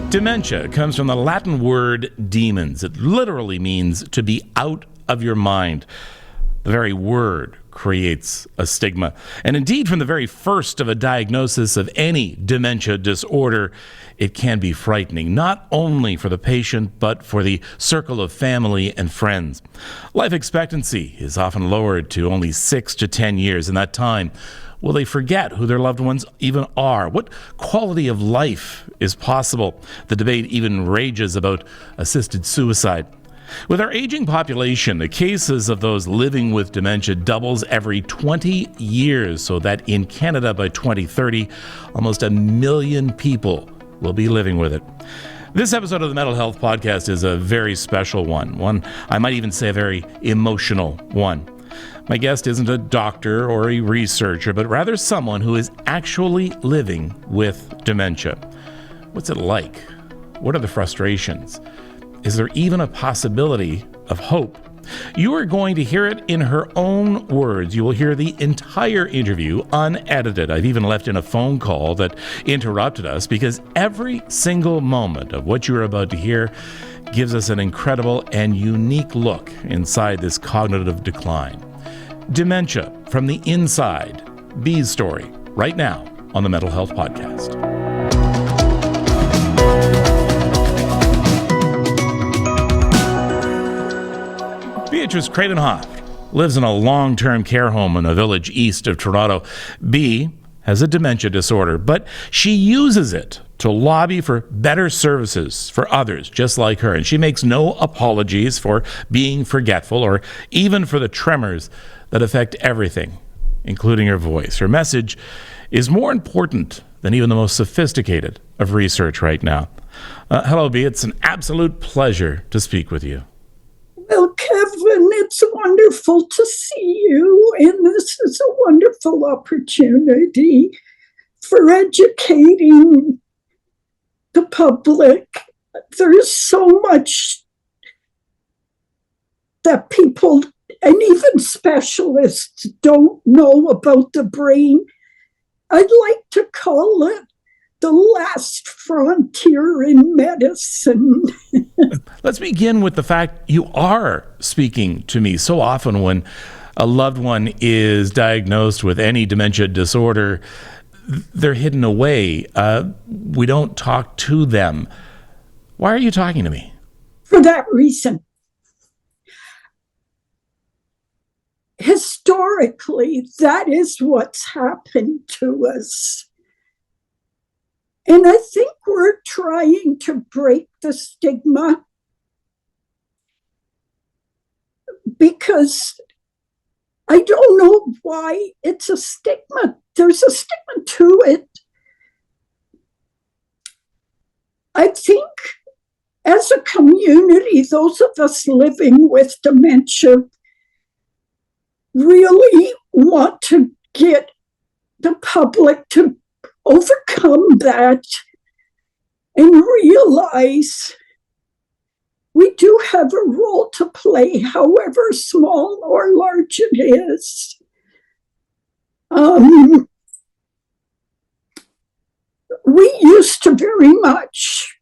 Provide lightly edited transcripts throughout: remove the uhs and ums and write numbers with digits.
Dementia comes from the Latin word demens. It literally means to be out of your mind. The very word creates a stigma. And indeed, from the very first of a diagnosis of any dementia disorder, it can be frightening, not only for the patient, but for the circle of family and friends. Life expectancy is often lowered to only 6 to 10 years. In that time, will they forget who their loved ones even are? What quality of life is possible? The debate even rages about assisted suicide. With our aging population, the cases of those living with dementia doubles every 20 years, so that in Canada by 2030, almost 1 million people will be living with it. This episode of the Mental Health Podcast is a very special one I might even say a very emotional one. My guest isn't a doctor or a researcher, but rather someone who is actually living with dementia. What's it like? What are the frustrations? Is there even a possibility of hope? You are going to hear it in her own words. You will hear the entire interview unedited. I've even left in a phone call that interrupted us because every single moment of what you're about to hear gives us an incredible and unique look inside this cognitive decline. Dementia from the inside. Bea's story right now on the Mental Health Podcast. Bea Kraayenhof lives in a long-term care home in a village east of Toronto. Bea has a dementia disorder, but she uses it to lobby for better services for others just like her. And she makes no apologies for being forgetful or even for the tremors that affect everything, including her voice. Her message is more important than even the most sophisticated of research right now. Hello, Bea. It's an absolute pleasure to speak with you. Well, Kevin, it's wonderful to see you, and this is a wonderful opportunity for educating the public. There's so much that people and even specialists don't know about the brain. I'd like to call it the last frontier in medicine. Let's begin with the fact you are speaking to me. So often when a loved one is diagnosed with any dementia disorder, they're hidden away. We don't talk to them. Why are you talking to me? For that reason. Historically, that is what's happened to us. And I think we're trying to break the stigma because I don't know why it's a stigma. There's a stigma to it. I think as a community, those of us living with dementia really want to get the public to overcome that and realize we do have a role to play, however small or large it is. We used to very much,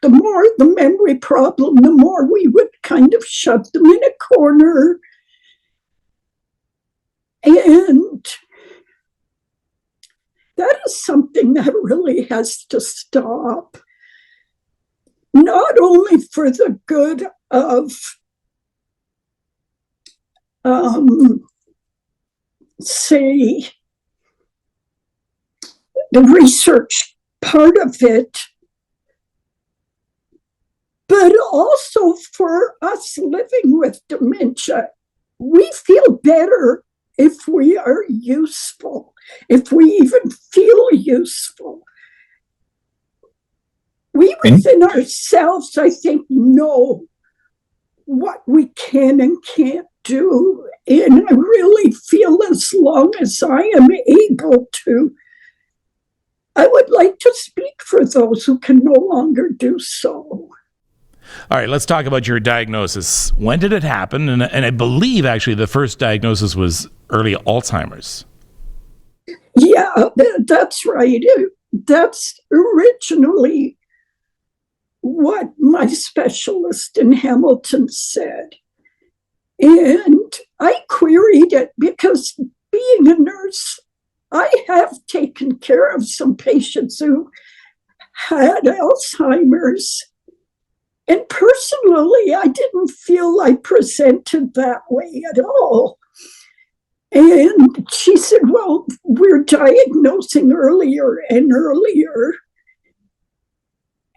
the more the memory problem, the more we would kind of shove them in a corner. And that is something that really has to stop, not only for the good of, say, the research part of it, but also for us living with dementia. We feel better if we are useful, if we even feel useful. We within ourselves, I think, know what we can and can't do. And I really feel as long as I am able to, I would like to speak for those who can no longer do so. All right, let's talk about your diagnosis. When did it happen? And I believe, actually, the first diagnosis was early Alzheimer's. Yeah, that's right. That's originally what my specialist in Hamilton said. And I queried it because, being a nurse, I have taken care of some patients who had Alzheimer's. And personally, I didn't feel I presented that way at all. And she said, well, we're diagnosing earlier and earlier.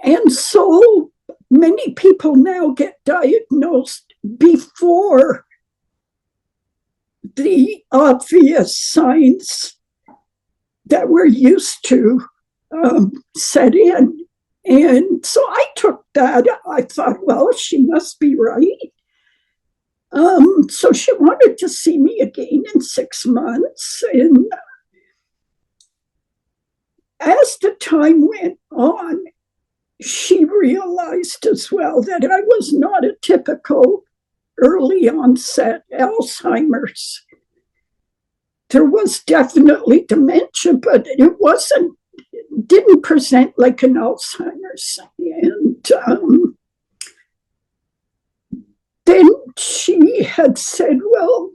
And so many people now get diagnosed before the obvious signs that we're used to set in. And so I took that. I thought, well, she must be right. So she wanted to see me again in 6 months. And as the time went on, she realized as well that I was not a typical early onset Alzheimer's. There was definitely dementia, but it didn't present like an Alzheimer's. And then she had said, well,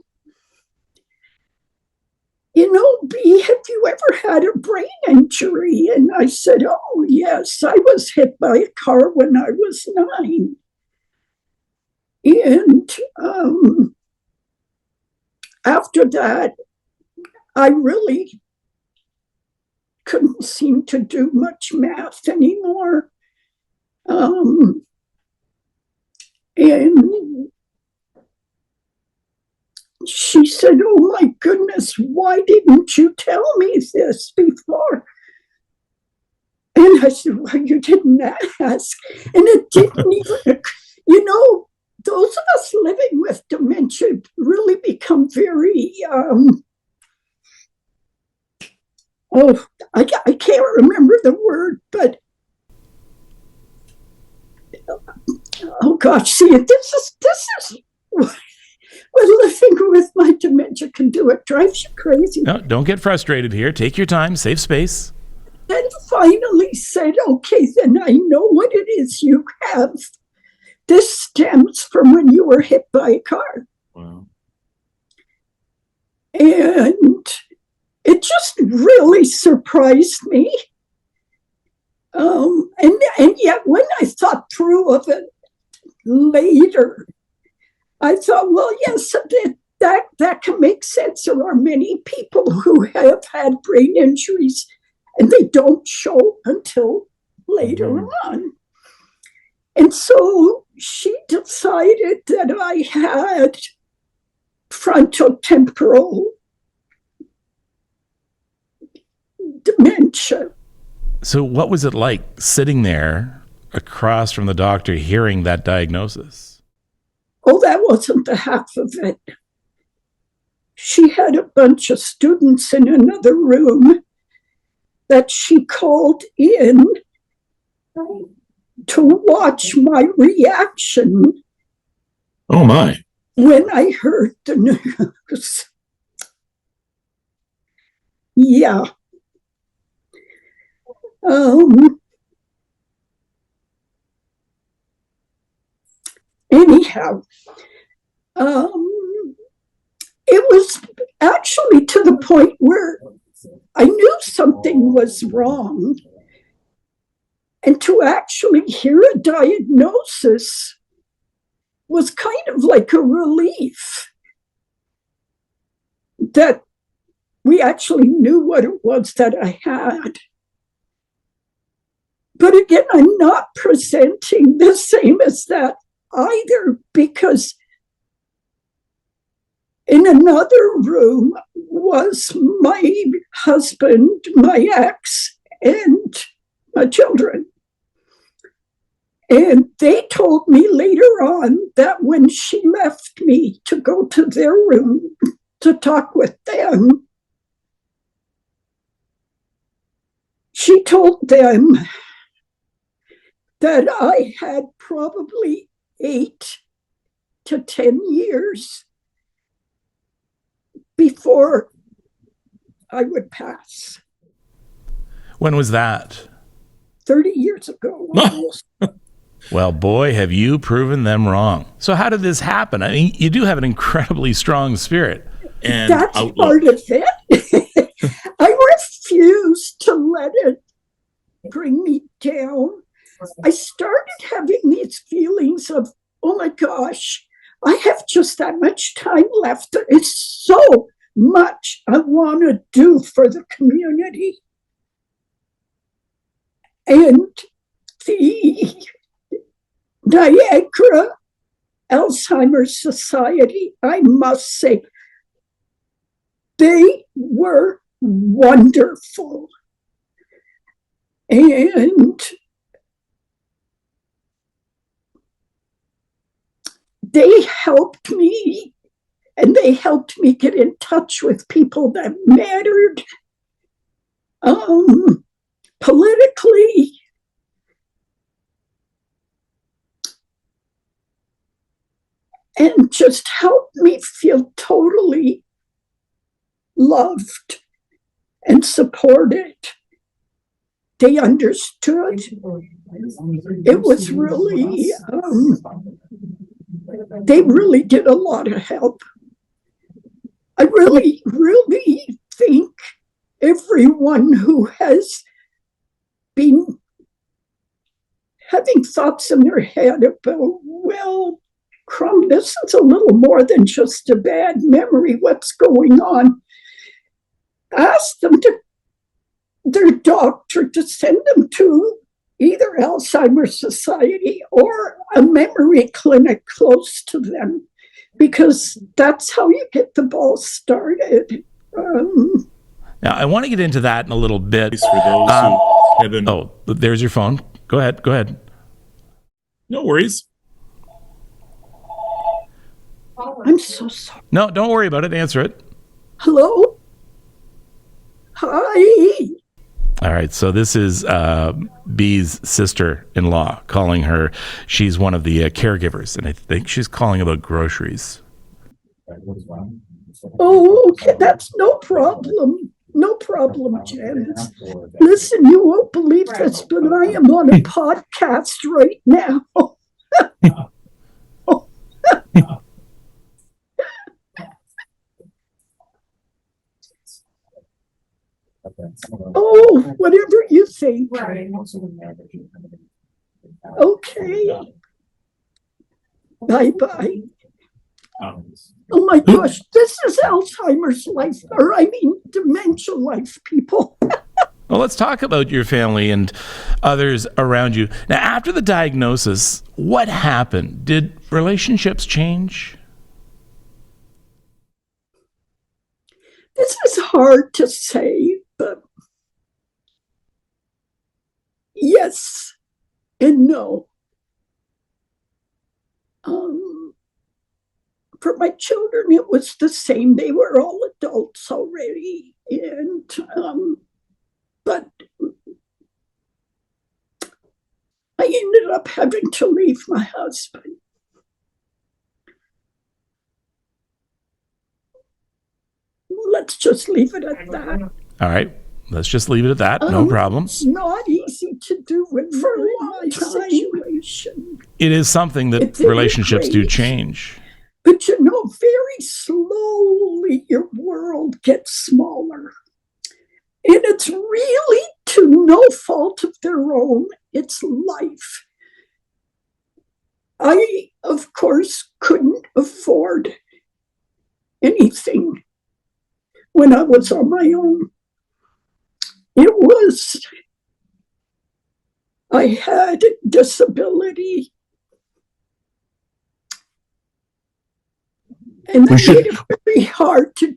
Bea, have you ever had a brain injury? And I said, oh, yes, I was hit by a car when I was 9. And after that, I really couldn't seem to do much math anymore. And she said, oh my goodness, why didn't you tell me this before? And I said, well, you didn't ask. And it didn't even, those of us living with dementia really become very, I can't remember the word, but oh gosh, see, this is what living with my dementia can do. It drives you crazy. No, don't get frustrated here. Take your time, save space. Then finally said, okay, then I know what it is you have. This stems from when you were hit by a car. Wow. And it just really surprised me. And yet when I thought through of it later, I thought, well, yes, that can make sense. There are many people who have had brain injuries and they don't show until later on. And so she decided that I had frontotemporal dementia. So what was it like sitting there across from the doctor hearing that diagnosis? Oh, that wasn't the half of it. She had a bunch of students in another room that she called in to watch my reaction. Oh, my. When I heard the news. Yeah. Anyhow, it was actually to the point where I knew something was wrong. And to actually hear a diagnosis was kind of like a relief that we actually knew what it was that I had. But again, I'm not presenting the same as that either, because in another room was my husband, my ex, and my children. And they told me later on that when she left me to go to their room to talk with them, she told them that I had probably 8 to 10 years before I would pass. When was that? 30 years ago almost. Well, boy, have you proven them wrong. So how did this happen? I mean, you do have an incredibly strong spirit and That's outlook. part of it. I refuse to let it bring me down. I started having these feelings of, oh my gosh, I have just that much time left. There is so much I want to do for the community. And the Niagara Alzheimer's Society, I must say, they were wonderful. And they helped me, and they helped me get in touch with people that mattered politically. And just helped me feel totally loved and supported. They understood. It was really, they really did a lot of help. I really, really think everyone who has been having thoughts in their head about, well, Crumb, this is a little more than just a bad memory. What's going on? Ask them to their doctor to send them to either Alzheimer's Society or a memory clinic close to them, because that's how you get the ball started. Now, I want to get into that in a little bit. For those who have been... Oh, there's your phone. Go ahead. No worries. I'm so sorry. No, don't worry about it. Answer it. Hello? Hi. All right, so this is Bea's sister-in-law calling her. She's one of the caregivers, and I think she's calling about groceries. Oh, okay, that's no problem. No problem, Janice. Listen, you won't believe this, but I am on a podcast right now. Oh, whatever you think. Okay. Bye-bye. Oh my gosh, this is Alzheimer's life, or I mean dementia life, people. Well, let's talk about your family and others around you. Now, after the diagnosis, what happened? Did relationships change? This is hard to say, but yes and no. For my children, it was the same. They were all adults already, and but I ended up having to leave my husband. Let's just leave it at that. All right, let's just leave it at that. No problem. It's not easy to do with for a long time. Situation. It is something that relationships do change. But you know, very slowly your world gets smaller. And it's really to no fault of their own. It's life. I, of course, couldn't afford anything when I was on my own. I had disability. And that made it very hard to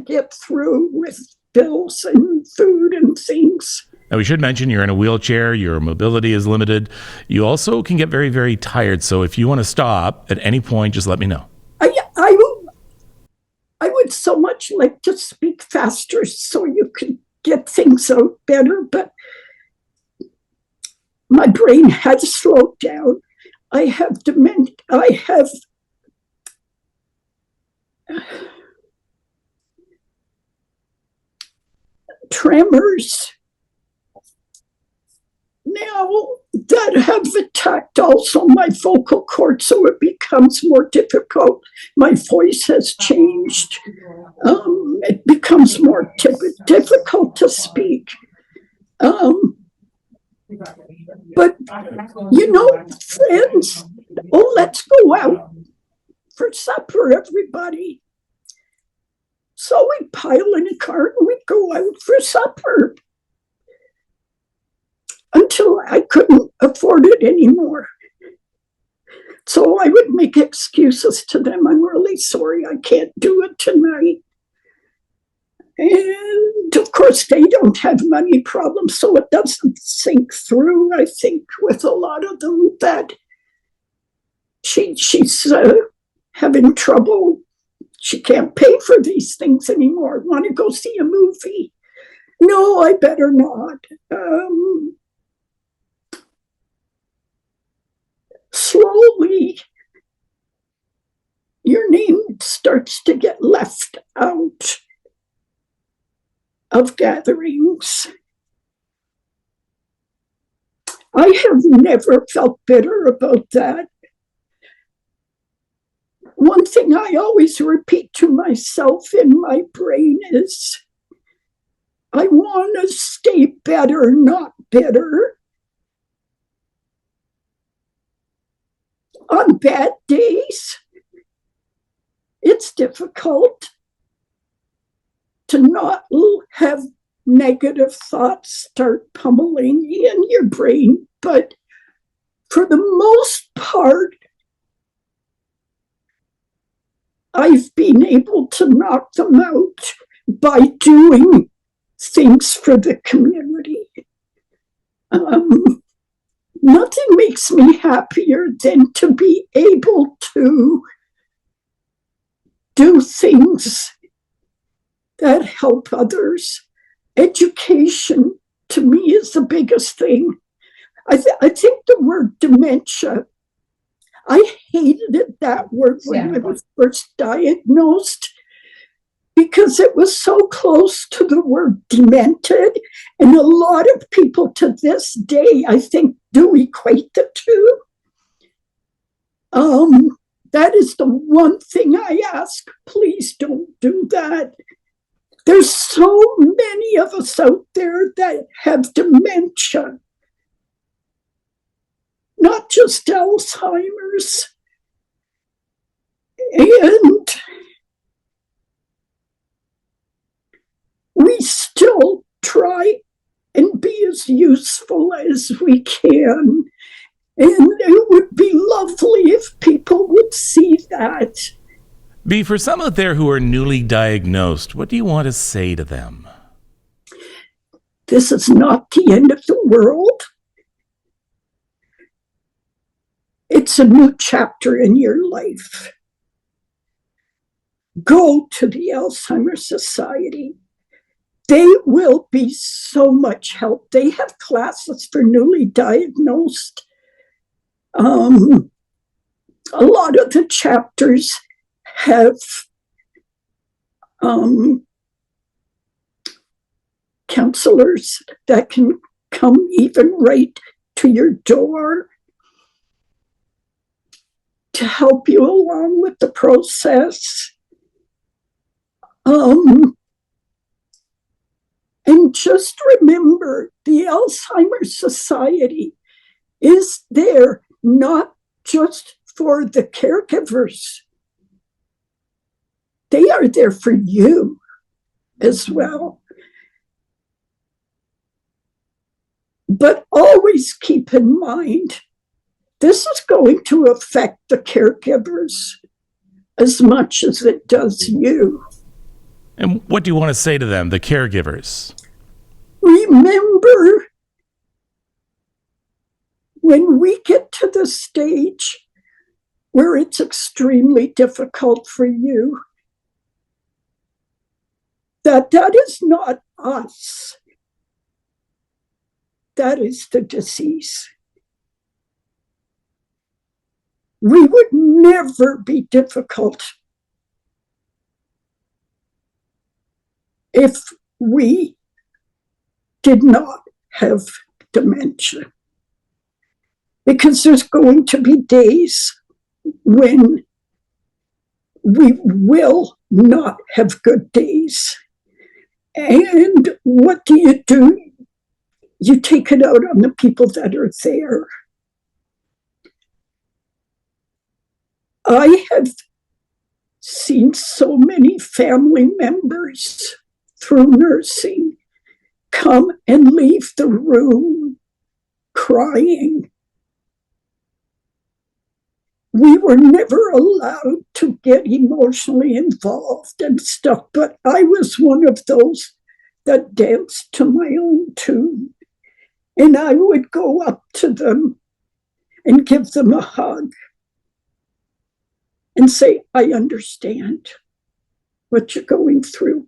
get through with bills and food and things. Now, we should mention you're in a wheelchair, your mobility is limited. You also can get very, very tired. So if you want to stop at any point, just let me know. I would so much like to speak faster so you could get things out better, but my brain has slowed down. I have dementia. I have tremors. Now, the that have attacked also my vocal cord, so it becomes more difficult. My voice has changed. It becomes more difficult to speak. But, friends, let's go out for supper, everybody. So we pile in a car and we go out for supper until I couldn't afford it anymore. So I would make excuses to them. I'm really sorry, I can't do it tonight. And of course, they don't have money problems, so it doesn't sink through, I think, with a lot of them that she's having trouble. She can't pay for these things anymore. Want to go see a movie? No, I better not. Slowly, your name starts to get left out of gatherings. I have never felt bitter about that. One thing I always repeat to myself in my brain is, I want to stay better, not bitter. On bad days, it's difficult to not have negative thoughts start pummeling in your brain, but for the most part, I've been able to knock them out by doing things for the community. Nothing makes me happier than to be able to do things that help others. Education, to me, is the biggest thing. I think the word dementia, I hated that word when I was first diagnosed, because it was so close to the word demented. And a lot of people to this day, I think, do equate the two. That is the one thing I ask. Please don't do that. There's so many of us out there that have dementia, not just Alzheimer's. And we still try and be as useful as we can. And it would be lovely if people would see that. Bea, for some out there who are newly diagnosed, what do you want to say to them? This is not the end of the world. It's a new chapter in your life. Go to the Alzheimer's Society. They will be so much help. They have classes for newly diagnosed. A lot of the chapters have counselors that can come even right to your door to help you along with the process. And just remember, the Alzheimer's Society is there not just for the caregivers. They are there for you as well. But always keep in mind, this is going to affect the caregivers as much as it does you. And what do you want to say to them, the caregivers? Remember, when we get to the stage where it's extremely difficult for you, that is not us. That is the disease. We would never be difficult if we did not have dementia. Because there's going to be days when we will not have good days. And what do? You take it out on the people that are there. I have seen so many family members through nursing come and leave the room crying. We were never allowed to get emotionally involved and stuff, but I was one of those that danced to my own tune. And I would go up to them and give them a hug and say, I understand what you're going through.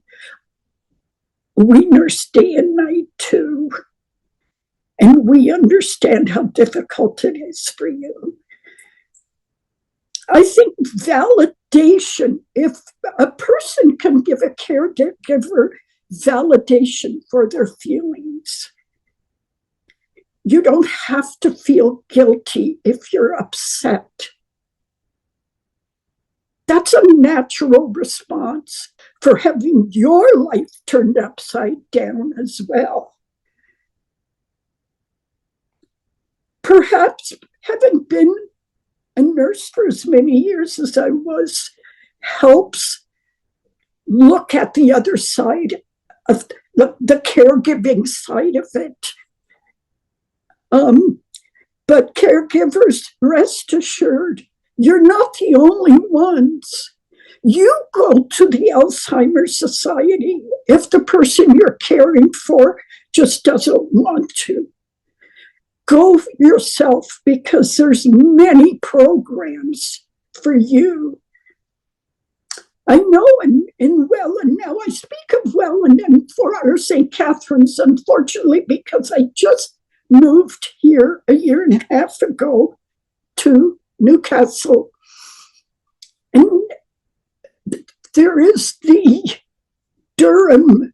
We nurse day and night too, and we understand how difficult it is for you. I think validation, if a person can give a caregiver validation for their feelings, you don't have to feel guilty if you're upset. That's a natural response for having your life turned upside down as well. Perhaps having been a nurse for as many years as I was helps look at the other side of the caregiving side of it. But caregivers, rest assured, you're not the only ones. You go to the Alzheimer's Society if the person you're caring for just doesn't want to. Go yourself, because there's many programs for you. I know in Welland, now I speak of Welland and for St. Catharines, unfortunately, because I just moved here a year and a half ago to Newcastle. And there is the Durham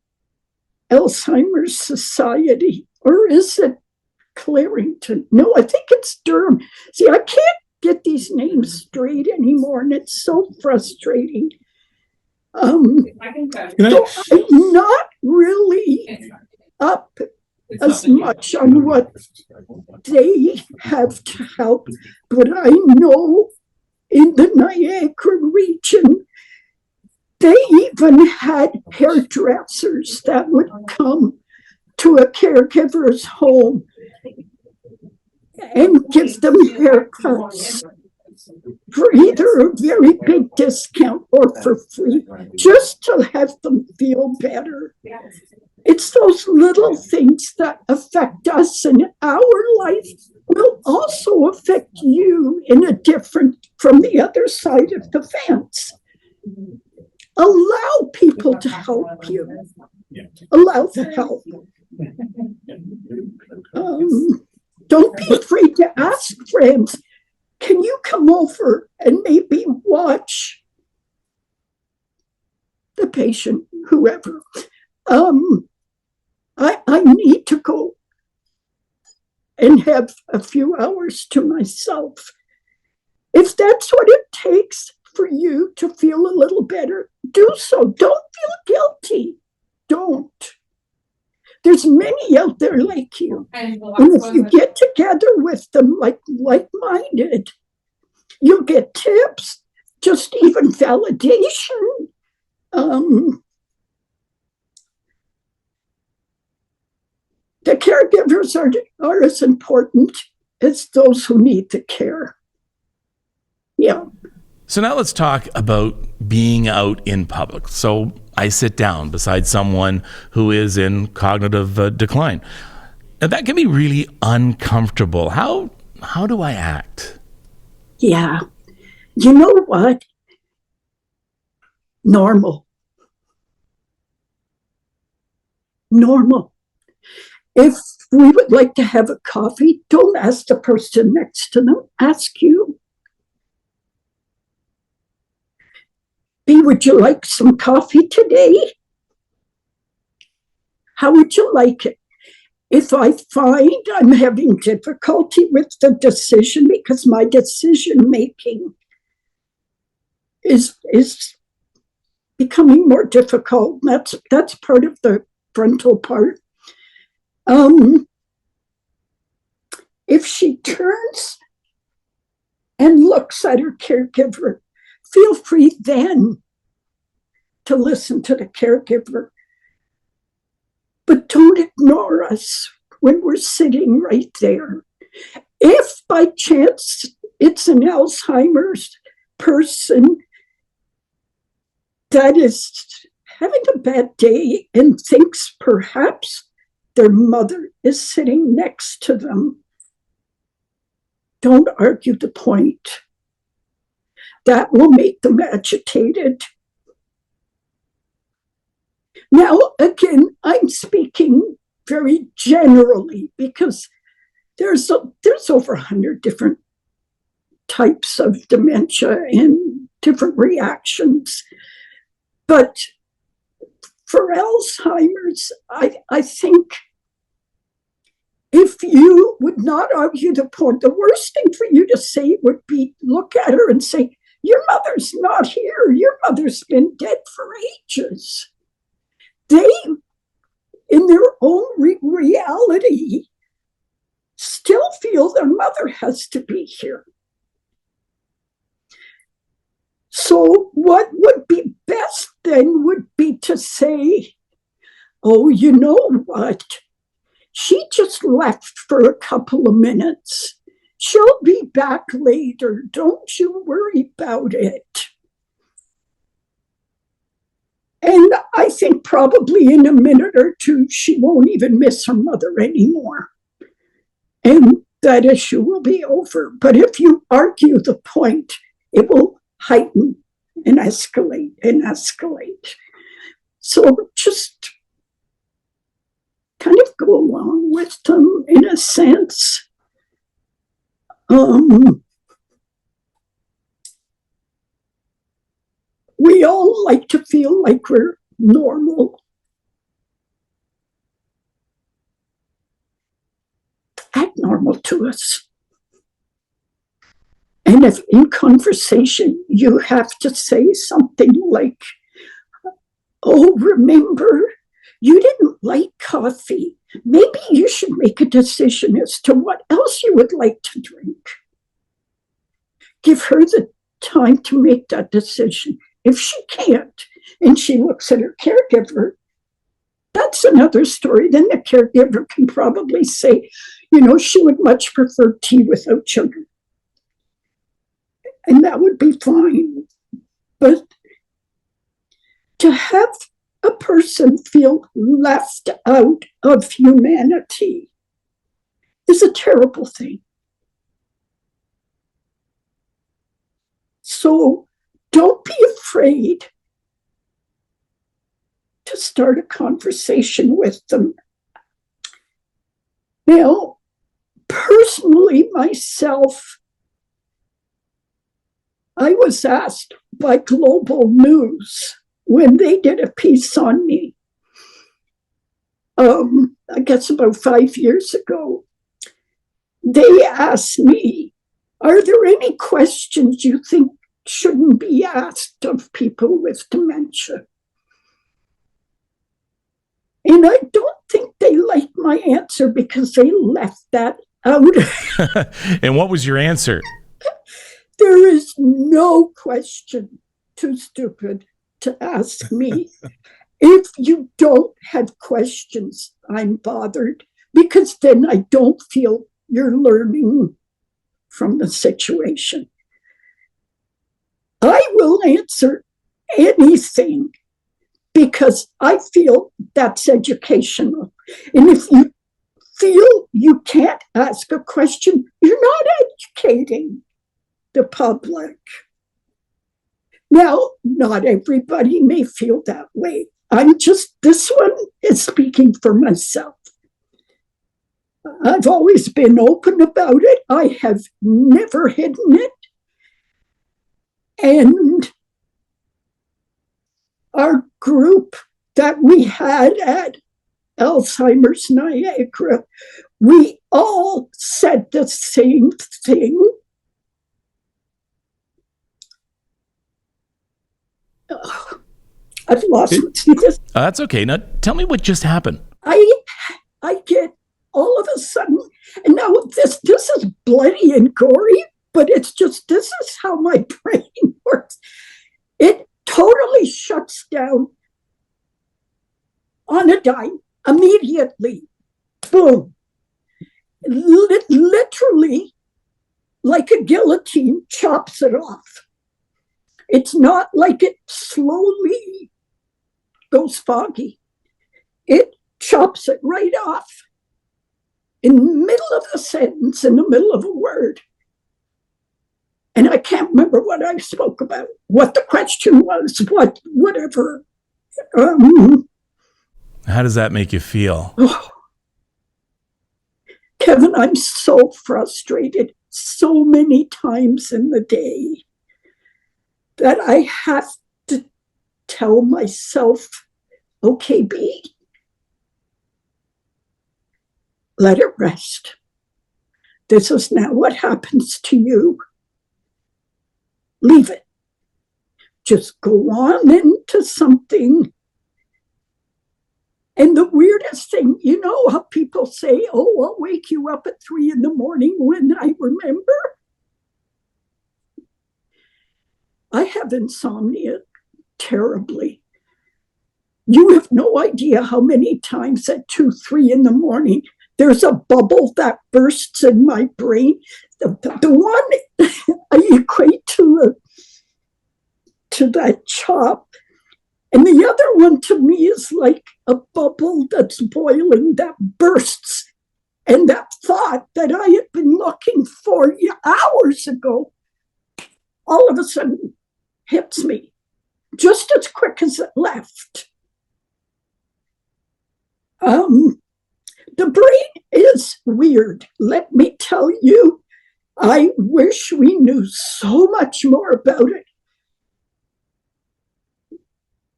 Alzheimer's Society, or is it Clarington? No, I think it's Durham. See, I can't get these names straight anymore, and it's so frustrating. I'm not really up as much on what they have to help, but I know in the Niagara region, they even had hairdressers that would come to a caregiver's home and give them haircuts for either a very big discount or for free, just to have them feel better. It's those little things that affect us, and our life will also affect you in a different, from the other side of the fence. Allow people to help you. Allow the help. Don't be afraid to ask friends, can you come over and maybe watch the patient, whoever? I need to go and have a few hours to myself. If that's what it takes for you to feel a little better, do so. Don't feel guilty. Don't. There's many out there like you. And if you get together with them like-minded, you'll get tips, just even validation. The caregivers are as important as those who need the care. Yeah. So now let's talk about being out in public. So I sit down beside someone who is in cognitive decline. And that can be really uncomfortable. How do I act? Yeah. You know what? Normal. If we would like to have a coffee, don't ask the person next to them. Ask you. B, would you like some coffee today? How would you like it? If I find I'm having difficulty with the decision because my decision making is becoming more difficult, that's part of the frontal part. If she turns and looks at her caregiver, feel free then to listen to the caregiver. But don't ignore us when we're sitting right there. If by chance it's an Alzheimer's person that is having a bad day and thinks perhaps their mother is sitting next to them, don't argue the point. That will make them agitated. Now, again, I'm speaking very generally because there's over 100 different types of dementia and different reactions. But for Alzheimer's, I think if you would not argue the point, the worst thing for you to say would be look at her and say, your mother's not here. Your mother's been dead for ages. They, in their own reality, still feel their mother has to be here. So what would be best then would be to say, oh, you know what? She just left for a couple of minutes. She'll be back later. Don't you worry about it. And I think probably in a minute or two, she won't even miss her mother anymore. And that issue will be over. But if you argue the point, it will heighten and escalate and escalate. So just kind of go along with them in a sense. We all like to feel like we're normal. Act normal to us. And if in conversation you have to say something like, oh, remember, you didn't like coffee. Maybe you should make a decision as to what else you would like to drink. Give her the time to make that decision. If she can't, and she looks at her caregiver, that's another story. Then the caregiver can probably say, you know, she would much prefer tea without sugar. And that would be fine. But to have a person feel left out of humanity is a terrible thing. So don't be afraid to start a conversation with them. Now, personally, myself, I was asked by Global News when they did a piece on me, I guess about 5 years ago. They asked me, are there any questions you think shouldn't be asked of people with dementia? And I don't think they liked my answer because they left that out. And what was your answer? There is no question too stupid to ask me. If you don't have questions, I'm bothered, because then I don't feel you're learning from the situation. I will answer anything because I feel that's educational. And if you feel you can't ask a question, you're not educating the public. Now, not everybody may feel that way. This one is speaking for myself. I've always been open about it. I have never hidden it. And our group that we had at Alzheimer's Niagara, we all said the same thing. I've lost this. That's okay. Now, tell me what just happened. I get all of a sudden, and now this is bloody and gory, but it's just, this is how my brain works. It totally shuts down on a dime immediately. Boom. Literally, like a guillotine, chops it off. It's not like it slowly goes foggy. It chops it right off in the middle of a sentence, in the middle of a word. And I can't remember what I spoke about, what the question was, whatever. How does that make you feel? Oh, Kevin, I'm so frustrated so many times in the day that I have to tell myself, okay, Bea, let it rest. This is now what happens to you. Leave it. Just go on into something. And the weirdest thing, you know how people say, oh, I'll wake you up at 3 a.m. when I remember? I have insomnia terribly. You have no idea how many times at 2, 3 a.m. there's a bubble that bursts in my brain. The one I equate to that chop. And the other one to me is like a bubble that's boiling that bursts. And that thought that I had been looking for hours ago, all of a sudden hits me just as quick as it left. The brain is weird. Let me tell you, I wish we knew so much more about it.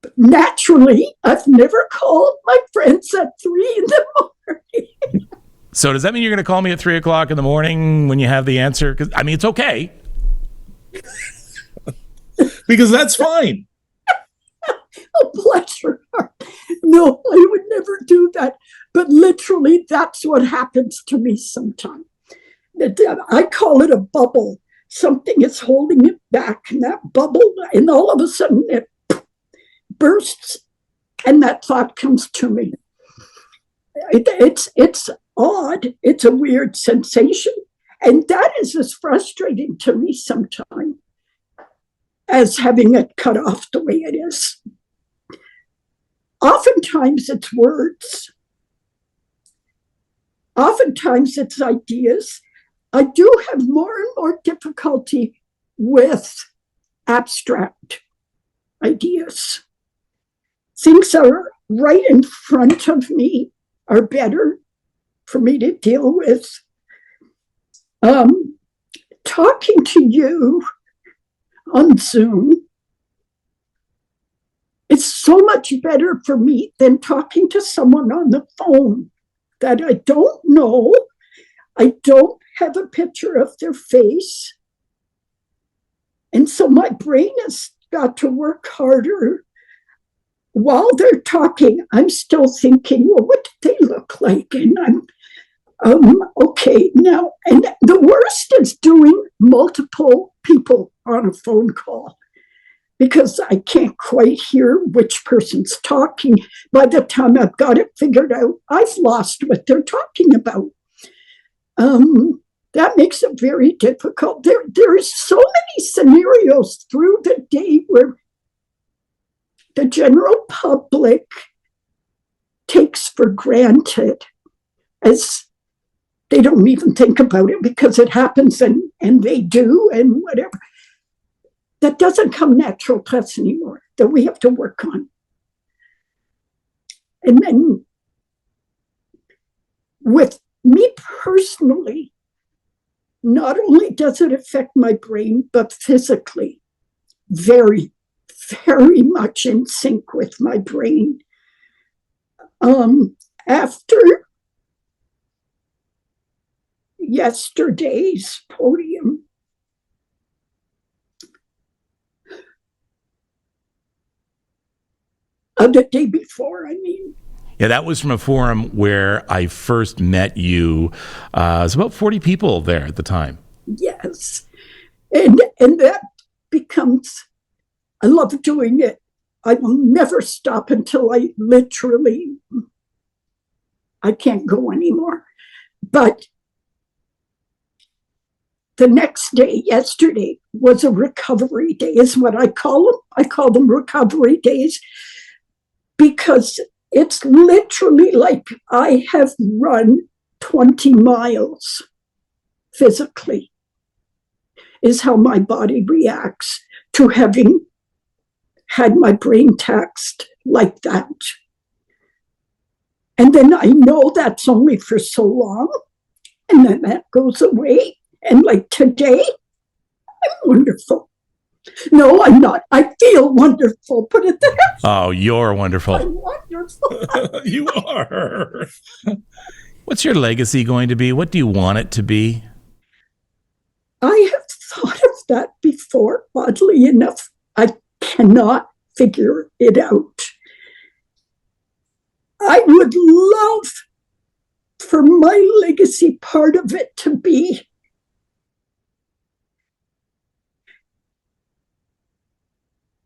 But naturally, I've never called my friends at 3 in the morning. So does that mean you're going to call me at 3 o'clock in the morning when you have the answer? Because I mean, it's okay. Because that's fine. Oh, bless your heart. No, I would never do that. But literally, that's what happens to me sometimes. I call it a bubble. Something is holding it back, and that bubble, and all of a sudden it bursts, and that thought comes to me. It's odd. It's a weird sensation. And that is as frustrating to me sometimes as having it cut off the way it is. Oftentimes it's words. Oftentimes it's ideas. I do have more and more difficulty with abstract ideas. Things are right in front of me are better for me to deal with. Talking to you on Zoom, it's so much better for me than talking to someone on the phone that I don't know. I don't have a picture of their face. And so my brain has got to work harder. While they're talking, I'm still thinking, well, what did they look like? And I'm okay now. And the worst is doing multiple people on a phone call, because I can't quite hear which person's talking. By the time I've got it figured out, I've lost what they're talking about. That makes it very difficult. There are so many scenarios through the day where the general public takes for granted, as they don't even think about it because it happens and they do and whatever. That doesn't come natural to us anymore, that we have to work on. And then with me personally, not only does it affect my brain, but physically, very, very much in sync with my brain. after yesterday's podium, the day before, I mean. Yeah, that was from a forum where I first met you. It was about 40 people there at the time. Yes. And that becomes, I love doing it. I will never stop until I can't go anymore. But the next day, yesterday, was a recovery day, is what I call them. I call them recovery days because it's literally like I have run 20 miles physically, is how my body reacts to having had my brain taxed like that. And then I know that's only for so long, and then that goes away. And like today, I'm wonderful. No, I'm not. I feel wonderful. Put it there. Oh, you're wonderful. I'm wonderful. You are. What's your legacy going to be? What do you want it to be? I have thought of that before. Oddly enough, I cannot figure it out. I would love for my legacy part of it to be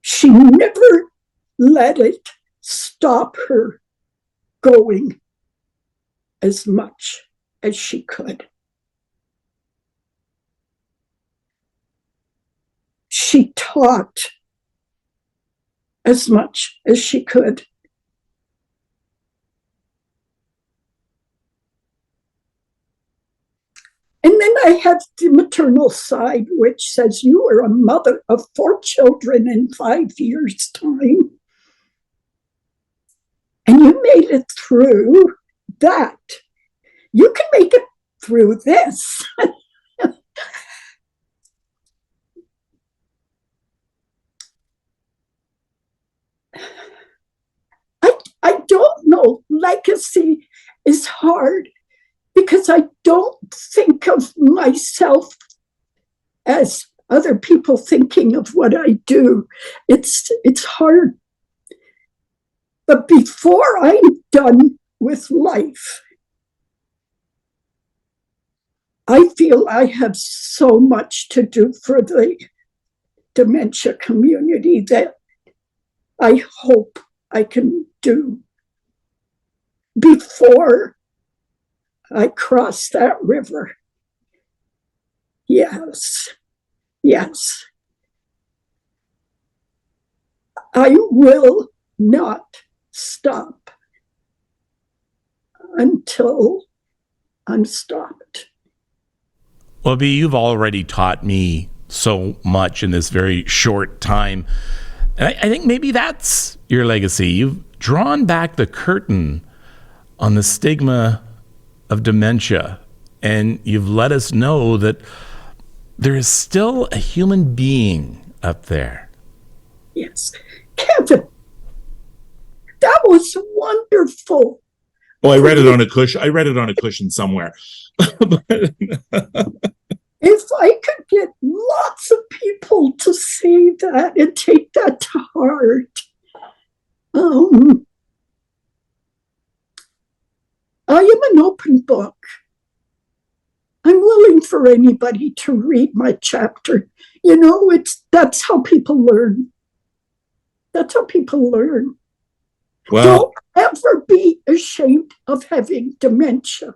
she never let it stop her going as much as she could. She taught as much as she could. And then I have the maternal side, which says you are a mother of 4 children in 5 years' time. And you made it through that. You can make it through this. I don't know. Legacy is hard because I don't think of myself as other people thinking of what I do. It's hard. But before I'm done with life, I feel I have so much to do for the dementia community that I hope I can do before I cross that river. Yes. I will not stop until I'm stopped. Well, Bea, you've already taught me so much in this very short time. And I think maybe that's your legacy. You've drawn back the curtain on the stigma of dementia, and you've let us know that there is still a human being up there. Yes. Kevin, that was wonderful. Oh, I read it on a cushion somewhere. If I could get lots of people to say that and take that to heart. I am an open book. I'm willing for anybody to read my chapter. You know, that's how people learn. That's how people learn. Well, Don't ever be ashamed of having dementia.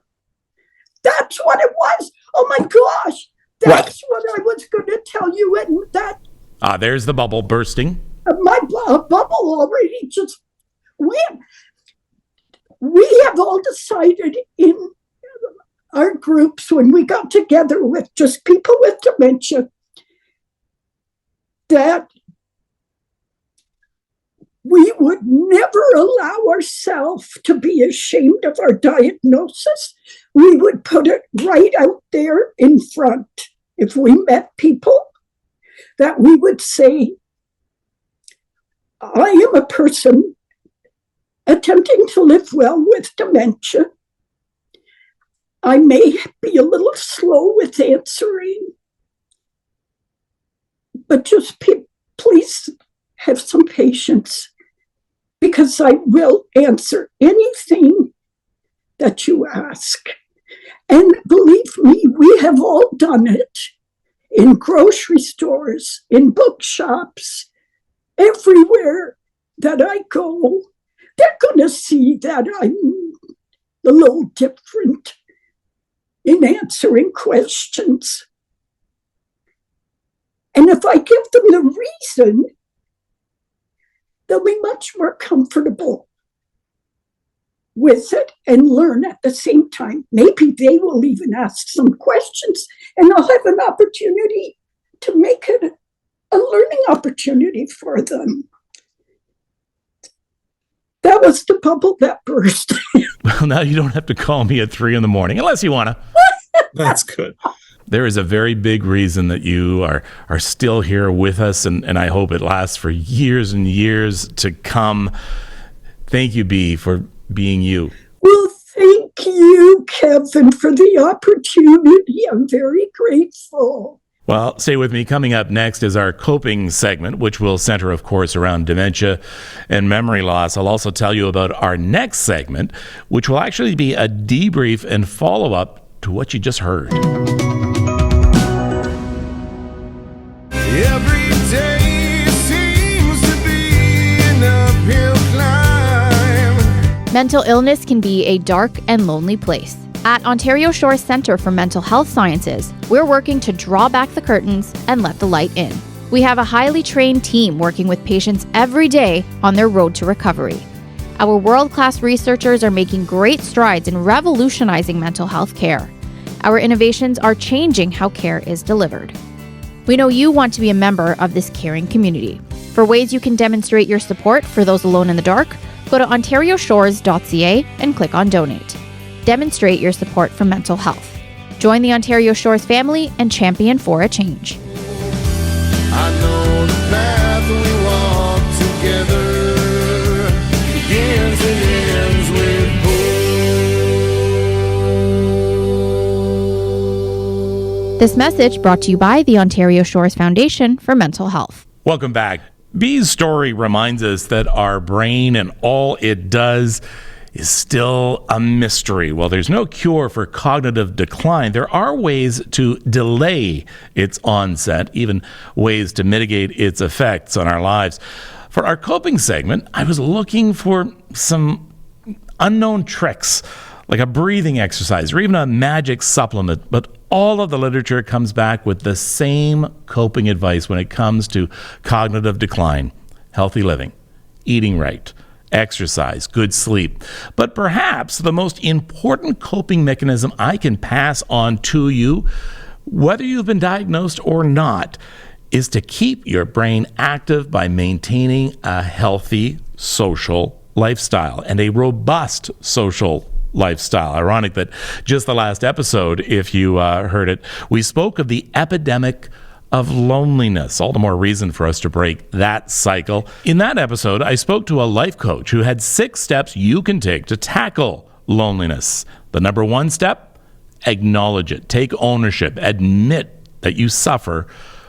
That's what it was. Oh my gosh. That's what I was going to tell you. And that. There's the bubble bursting. My bubble already just went. We have all decided in our groups when we got together with just people with dementia that we would never allow ourselves to be ashamed of our diagnosis. We would put it right out there in front. If we met people, that we would say, I am a person attempting to live well with dementia. I may be a little slow with answering, but just please have some patience, because I will answer anything that you ask. And believe me, we have all done it in grocery stores, in bookshops, everywhere that I go. They're going to see that I'm a little different in answering questions. And if I give them the reason, they'll be much more comfortable with it and learn at the same time. Maybe they will even ask some questions, and I'll have an opportunity to make it a learning opportunity for them. That was the bubble that burst. Well, now you don't have to call me at 3 a.m, unless you want to. That's good. There is a very big reason that you are still here with us, and I hope it lasts for years and years to come. Thank you, Bea, for being you. Well, thank you, Kevin, for the opportunity. I'm very grateful. Well, stay with me. Coming up next is our coping segment, which will center, of course, around dementia and memory loss. I'll also tell you about our next segment, which will actually be a debrief and follow-up to what you just heard. Every day seems to be an uphill climb. Mental illness can be a dark and lonely place. At Ontario Shores Centre for Mental Health Sciences, we're working to draw back the curtains and let the light in. We have a highly trained team working with patients every day on their road to recovery. Our world-class researchers are making great strides in revolutionizing mental health care. Our innovations are changing how care is delivered. We know you want to be a member of this caring community. For ways you can demonstrate your support for those alone in the dark, go to ontarioshores.ca and click on Donate. Demonstrate your support for mental health. Join the Ontario Shores family and champion for a change. I know the path we walk together begins and ends with hope. This message brought to you by the Ontario Shores Foundation for Mental Health. Welcome back. Bea's story reminds us that our brain and all it does is still a mystery. While there's no cure for cognitive decline, there are ways to delay its onset, even ways to mitigate its effects on our lives. For our coping segment, I was looking for some unknown tricks, like a breathing exercise or even a magic supplement, but all of the literature comes back with the same coping advice when it comes to cognitive decline: healthy living, eating right, exercise, good sleep. But perhaps the most important coping mechanism I can pass on to you, whether you've been diagnosed or not, is to keep your brain active by maintaining a healthy social lifestyle and a robust social lifestyle. Ironic that just the last episode, if you heard it, we spoke of the epidemic of loneliness. All the more reason for us to break that cycle. In that episode, I spoke to a life coach who had 6 steps you can take to tackle loneliness. The number 1 step: acknowledge it. Take ownership. Admit that you suffer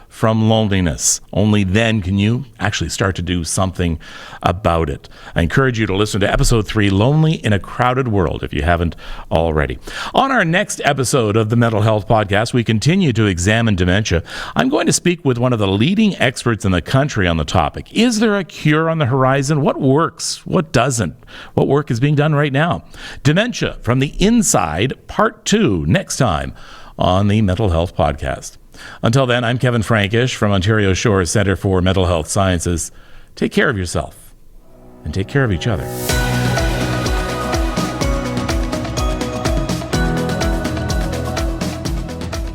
from loneliness. Only then can you actually start to do something about it. I encourage you to listen to episode 3, Lonely in a Crowded World, if you haven't already. On our next episode of the Mental Health Podcast, we continue to examine dementia. I'm going to speak with one of the leading experts in the country on the topic. Is there a cure on the horizon? What works? What doesn't? What work is being done right now? Dementia from the Inside, Part 2, next time on the Mental Health Podcast. Until then, I'm Kevin Frankish from Ontario Shores Centre for Mental Health Sciences. Take care of yourself and take care of each other.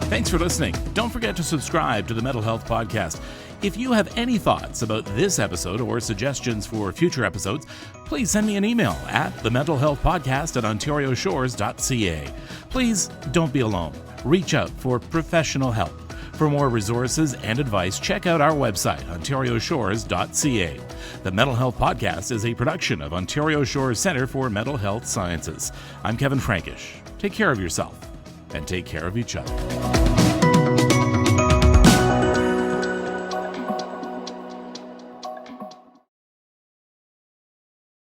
Thanks for listening. Don't forget to subscribe to the Mental Health Podcast. If you have any thoughts about this episode or suggestions for future episodes, please send me an email at thementalhealthpodcast@ontarioshores.ca. Please don't be alone. Reach out for professional help. For more resources and advice, check out our website, ontarioshores.ca. The Mental Health Podcast is a production of Ontario Shores Centre for Mental Health Sciences. I'm Kevin Frankish. Take care of yourself and take care of each other.